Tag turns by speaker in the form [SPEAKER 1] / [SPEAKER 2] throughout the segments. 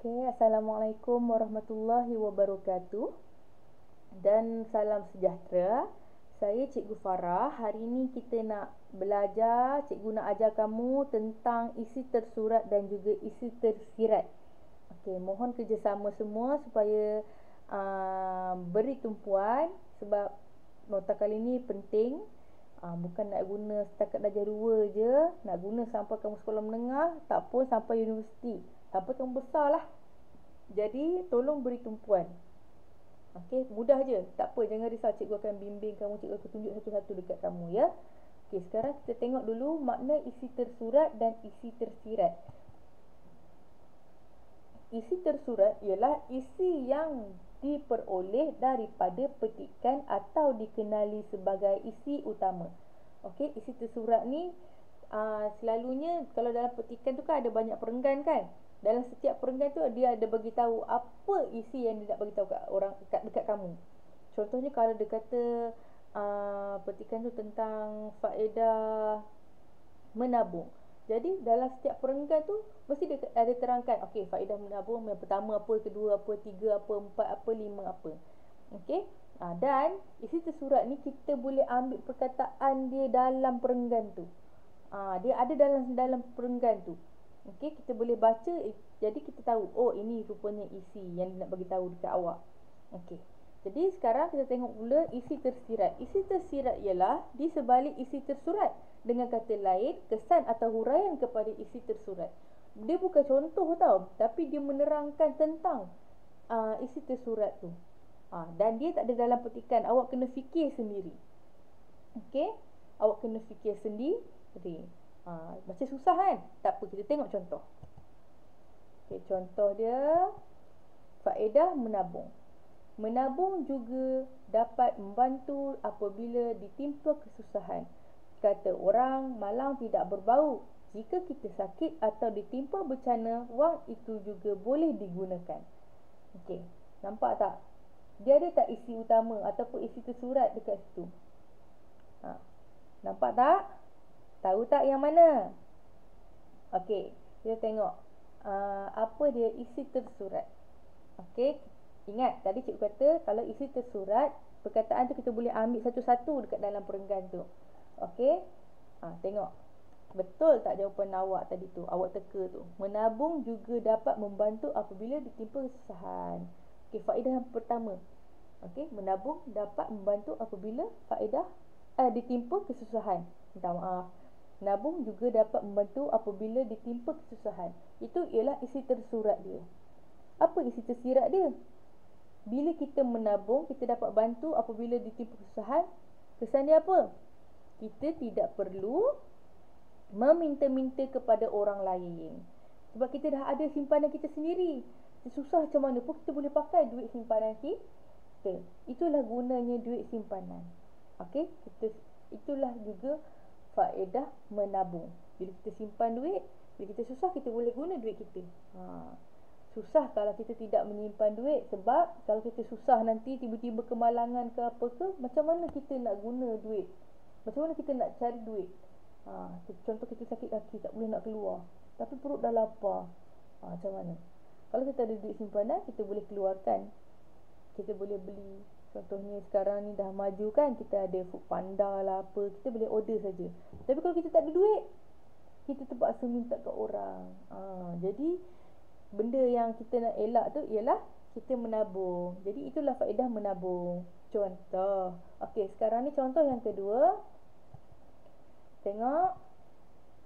[SPEAKER 1] Assalamualaikum warahmatullahi wabarakatuh dan salam sejahtera. Saya Cikgu Farah. Hari ini kita nak belajar, cikgu nak ajar kamu tentang isi tersurat dan juga isi tersirat. Mohon kerjasama semua supaya beri tumpuan sebab nota kali ni penting. Bukan nak guna setakat darjah 2 je, nak guna sampai kamu sekolah menengah, tak pun sampai universiti, sampai kamu besar lah. Jadi tolong beri tumpuan. Mudah je, tak apa, jangan risau, cikgu akan bimbing kamu, cikgu akan tunjuk satu-satu dekat kamu ya. Sekarang kita tengok dulu makna isi tersurat dan isi tersirat. Isi tersurat ialah isi yang diperoleh daripada petikan atau dikenali sebagai isi utama. Isi tersurat ni selalunya kalau dalam petikan tu kan ada banyak perenggan kan. Dalam setiap perenggan tu dia ada bagi tahu apa isi yang dia nak bagi tahu kat orang dekat kamu. Contohnya kalau dia kata petikan tu tentang faedah menabung. Jadi dalam setiap perenggan tu mesti dia ada terangkan, faedah menabung yang pertama apa, kedua apa, tiga apa, empat apa, lima apa. Dan isi tersurat ni kita boleh ambil perkataan dia dalam perenggan tu. Dia ada dalam perenggan tu. Kita boleh baca, jadi kita tahu, ini rupanya isi yang dia nak bagi tahu dekat awak. Jadi sekarang kita tengok pula isi tersirat. Isi tersirat ialah di sebalik isi tersurat. Dengan kata lain, kesan atau huraian kepada isi tersurat. Dia bukan contoh tau, tapi dia menerangkan tentang isi tersurat tu. Dan dia tak ada dalam petikan, awak kena fikir sendiri. Awak kena fikir sendiri. Macam susah kan? Tak apa, kita tengok contoh. Contoh dia, faedah menabung. Menabung juga dapat membantu apabila ditimpa kesusahan. Kata orang, malang tidak berbau. Jika kita sakit atau ditimpa bencana, wang itu juga boleh digunakan. Nampak tak? Dia ada tak isi utama ataupun isi tersurat dekat situ? Nampak tak? Tahu tak yang mana? Kita tengok apa dia isi tersurat. Ingat, tadi cikgu kata kalau isi tersurat, perkataan tu kita boleh ambil satu-satu dekat dalam perenggan tu. Tengok. Betul tak jawapan awak tadi tu? Awak teka tu. Menabung juga dapat membantu apabila ditimpa kesusahan. Faedah yang pertama. Menabung dapat membantu apabila ditimpa kesusahan. Minta maaf. Menabung juga dapat membantu apabila ditimpa kesusahan. Itu ialah isi tersurat dia. Apa isi tersirat dia? Bila kita menabung, kita dapat bantu apabila ditimpa kesusahan. Kesan dia apa? Kita tidak perlu meminta-minta kepada orang lain. Sebab kita dah ada simpanan kita sendiri. Susah macam mana pun kita boleh pakai duit simpanan kita. Itulah gunanya duit simpanan. Itulah juga faedah menabung. Bila kita simpan duit, bila kita susah, kita boleh guna duit kita. Susah kalau kita tidak menyimpan duit. Sebab kalau kita susah nanti tiba-tiba kemalangan ke apa ke, macam mana kita nak guna duit? Macam mana kita nak cari duit? Contoh kita sakit kaki, tak boleh nak keluar, tapi perut dah lapar. Macam mana? Kalau kita ada duit simpanan, kita boleh keluarkan. Kita boleh beli. Contohnya sekarang ni dah maju kan, kita ada Foodpanda lah apa, kita boleh order saja. Tapi kalau kita tak ada duit, kita terpaksa minta kat orang. Jadi benda yang kita nak elak tu ialah kita menabung. Jadi itulah faedah menabung. Contoh. Sekarang ni contoh yang kedua. Tengok.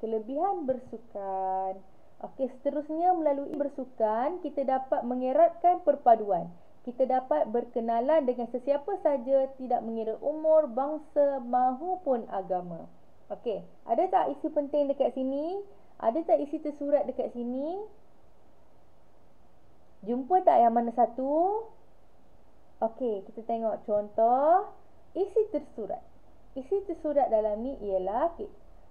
[SPEAKER 1] Kelebihan bersukan. Seterusnya melalui bersukan, kita dapat mengeratkan perpaduan. Kita dapat berkenalan dengan sesiapa saja, tidak mengira umur, bangsa mahupun agama. Ada tak isi penting dekat sini? Ada tak isi tersurat dekat sini? Jumpa tak yang mana satu? Kita tengok contoh isi tersurat. Isi tersurat dalam ni ialah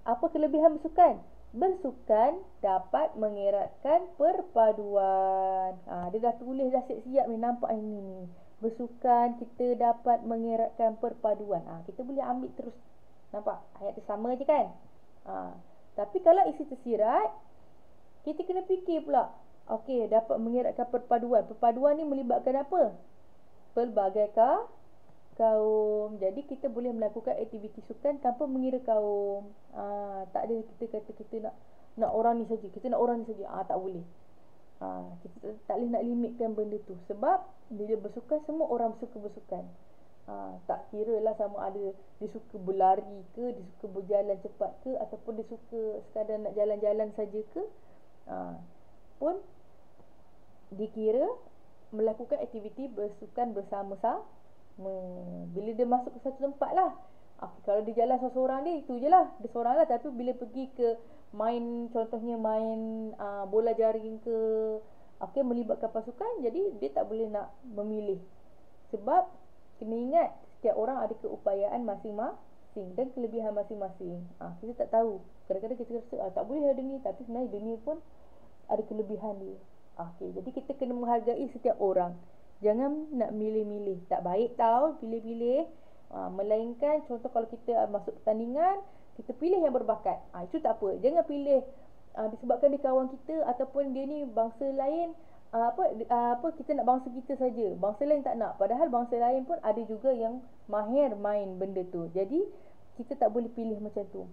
[SPEAKER 1] apa kelebihan bersukan? Bersukan dapat mengeratkan perpaduan. Dia dah tulis dah siap-siap ni, nampak ini ni. Bersukan kita dapat mengeratkan perpaduan. Kita boleh ambil terus. Nampak? Ayat tu sama je kan? Tapi kalau isi tersirat, kita kena fikir pula. Okey, dapat mengeratkan perpaduan. Perpaduan ni melibatkan apa? Pelbagai kaum. Jadi kita boleh melakukan aktiviti sukan tanpa mengira kaum. Tak ada kita kata kita nak orang ni saja. Kita nak orang ni saja. Tak boleh. Kita tak boleh nak limitkan benda tu. Sebab bila bersukan, semua orang suka bersukan. Tak kira lah sama ada dia suka berlari ke, dia suka berjalan cepat ke, ataupun dia suka sekadar nak jalan-jalan saja ke, pun dikira melakukan aktiviti bersukan bersama-sama. Bila dia masuk ke satu tempat lah, kalau dia jalan seorang-seorang dia, itu je lah, dia seorang lah. Tapi bila pergi ke main, contohnya main bola jaring ke, melibatkan pasukan, jadi dia tak boleh nak memilih. Sebab kena ingat, setiap orang ada keupayaan masing-masing dan kelebihan masing-masing. Kita tak tahu. Kadang-kadang kita rasa tak boleh ada ni, tapi sebenarnya dia pun ada kelebihan dia. Jadi kita kena menghargai setiap orang. Jangan nak milih-milih. Tak baik tau pilih-pilih. Melainkan contoh kalau kita masuk pertandingan, kita pilih yang berbakat. Itu tak apa. Jangan pilih disebabkan dia kawan kita ataupun dia ni bangsa lain. Kita nak bangsa kita saja, bangsa lain tak nak. Padahal bangsa lain pun ada juga yang mahir main benda tu. Jadi kita tak boleh pilih macam tu.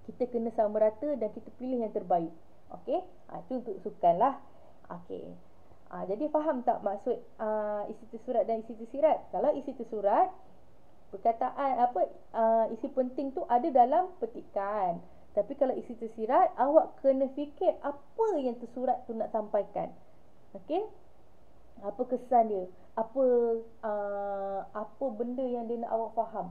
[SPEAKER 1] Kita kena sama rata dan kita pilih yang terbaik. Okey, itu untuk sukan lah. Okey, jadi faham tak maksud isi tersurat dan isi tersirat? Kalau isi tersurat, perkataan isi penting tu ada dalam petikan. Tapi kalau isi tersirat, awak kena fikir apa yang tersurat tu nak sampaikan. Okey, apa kesan dia, apa benda yang dia nak awak faham.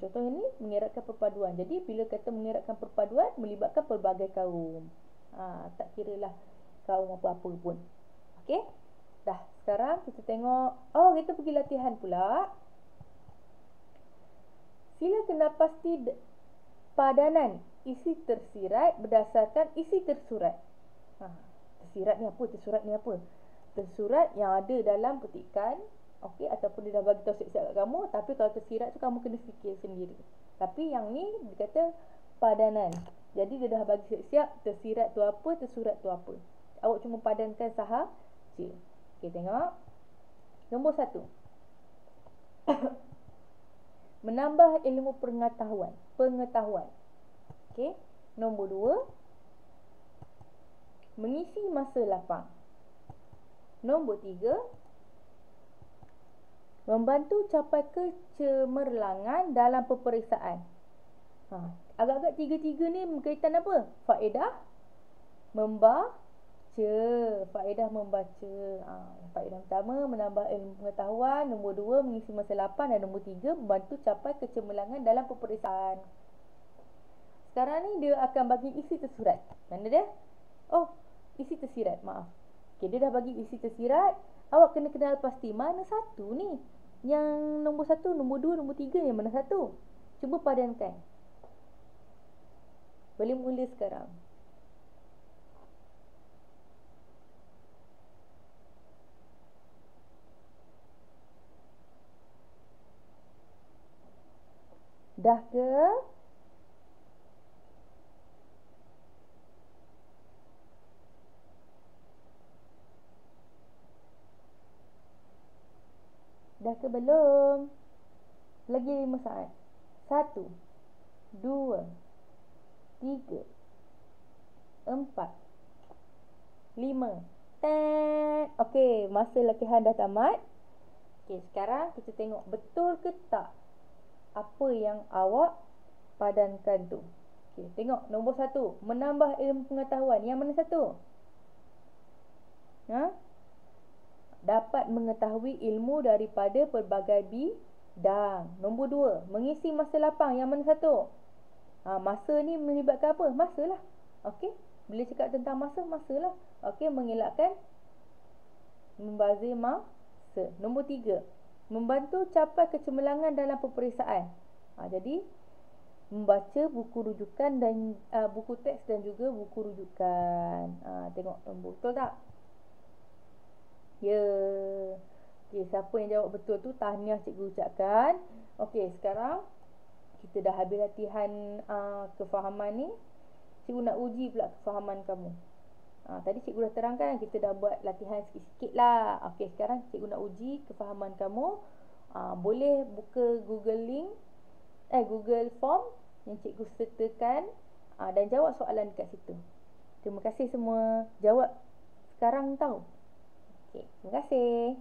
[SPEAKER 1] Contohnya ni mengeratkan perpaduan. Jadi bila kata mengeratkan perpaduan, melibatkan pelbagai kaum. Tak kira lah kaum apa-apa pun. Okey, dah. Sekarang kita tengok, kita pergi latihan pula. Sila kenal pasti padanan isi tersirat berdasarkan isi tersurat. Tersirat ni apa? Tersurat ni apa? Tersurat yang ada dalam petikan, okey, ataupun dia dah bagi tahu siap-siap kat kamu. Tapi kalau tersirat tu kamu kena fikir sendiri. Tapi yang ni dia kata padanan. Jadi dia dah bagi siap-siap tersirat tu apa, tersurat tu apa. Awak cuma padankan sahaja. Okey, tengok. Nombor 1. Menambah ilmu pengetahuan. Okey. Nombor 2. Mengisi masa lapang. Nombor 3. Membantu capai kecemerlangan dalam peperiksaan. Agak-agak tiga-tiga ni berkaitan apa? Faedah membaca. Faedah membaca. Faedah pertama, menambah ilmu pengetahuan. Nombor 2, mengisi masa lapang. Dan nombor 3, membantu capai kecemerlangan dalam peperiksaan. Sekarang ni dia akan bagi isi tersurat. Mana dia? Isi tersirat, maaf. Okey, dia dah bagi isi tersirat. Awak kena kenal pasti mana satu ni. Yang nombor 1, nombor 2, nombor 3, yang mana satu? Cuba padankan. Boleh mula sekarang. Dah ke? Dah ke belum? Lagi 5 saat. 1, 2, 3, 4, 5. Okey, masa latihan dah tamat. Okey, sekarang kita tengok betul ke tak apa yang awak padankan tu. Okey, tengok nombor 1, menambah ilmu pengetahuan. Yang mana satu? Dapat mengetahui ilmu daripada pelbagai bidang. Nombor 2, mengisi masa lapang. Yang mana satu? Masa ni melibatkan apa? Masa lah. Okey, bila cakap tentang masa lah. Okey, mengelakkan membazir masa. Nombor 3, membantu capai kecemerlangan dalam peperiksaan. Jadi membaca buku rujukan dan buku teks dan juga buku rujukan. Tengok nombor, betul tak? Ya. Okey, siapa yang jawab betul tu, tahniah cikgu ucapkan. Okey, sekarang kita dah habis latihan kefahaman ni. Cikgu nak uji pula kefahaman kamu. Tadi cikgu dah terangkan, kita dah buat latihan sikit-sikit lah. Okey, sekarang cikgu nak uji kefahaman kamu. Boleh buka Google Form yang cikgu sertakan, dan jawab soalan dekat situ. Terima kasih semua. Jawab sekarang tau. Okey, terima kasih.